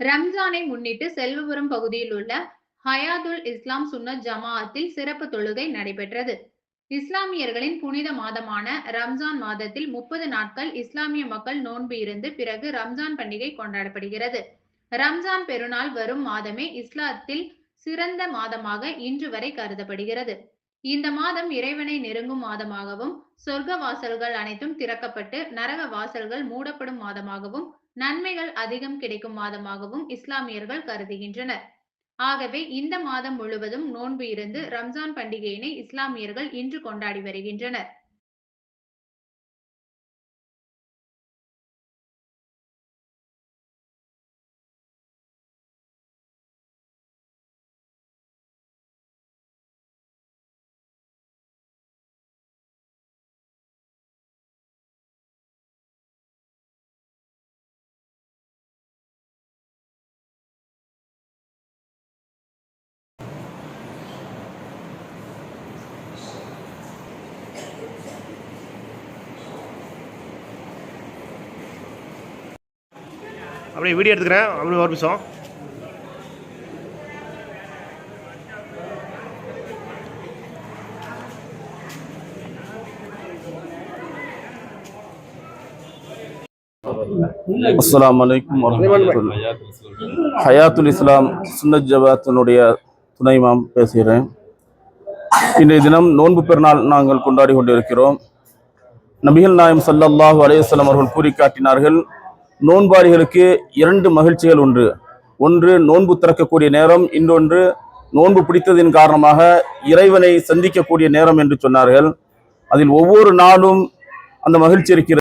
ரம்ஜானை முன்னிட்டு செல்வபுரம் பகுதியில் உள்ள ஹயாதுல் இஸ்லாம் சுன்னத் ஜமாஅத்தில் சிறப்பு தொழுகை நடைபெற்றது. இஸ்லாமியர்களின் புனித மாதமான ரம்ஜான் மாதத்தில் 30 நாட்கள் இஸ்லாமிய மக்கள் நோன்பு இருந்து பிறகு ரம்ஜான் பண்டிகை கொண்டாடப்படுகிறது. ரம்ஜான் பெருநாள் வரும் மாதமே இஸ்லாத்தில் சிறந்த மாதமாக இன்று வரை கருதப்படுகிறது. இந்த மாதம் இறைவனை நெருங்கும் மாதமாகவும், சொர்க்க வாசல்கள் அனைத்தும் திறக்கப்பட்டு நரக வாசல்கள் மூடப்படும் மாதமாகவும், நன்மைகள் அதிகம் கிடைக்கும் மாதமாகவும் இஸ்லாமியர்கள் கருதுகின்றனர். ஆகவே இந்த மாதம் முழுவதும் நோன்பு இருந்து ரம்ஜான் பண்டிகையினை இஸ்லாமியர்கள் இன்று கொண்டாடி வருகின்றனர். அப்படியே வீடியோ எடுத்துக்கிறேன். அப்படி ஒரு நிமிஷம். அஸ்ஸலாமு அலைக்கும் வரஹ்மத்துல்லாஹி. ஹயாத்துல் இஸ்லாம் சுன்னத் ஜமாஅத்தினுடைய துணை இமாம் பேசுகிறேன். இன்றைய தினம் நோன்பு பெருநாள் நாங்கள் கொண்டாடி கொண்டிருக்கிறோம். நபிகள் நாயகம் ஸல்லல்லாஹு அலைஹி வஸல்லம் அவர்கள் கூறி காட்டினார்கள், நோன்பாளிகளுக்கு 2 மகிழ்ச்சிகள் உண்டு. ஒன்று நோன்பு திறக்கக்கூடிய நேரம், இன்னொன்று நோன்பு பிடித்ததின் காரணமாக இறைவனை சந்திக்கக்கூடிய நேரம் என்று சொன்னார்கள். அதில் ஒவ்வொரு நாளும் அந்த மகிழ்ச்சி இருக்கிறது.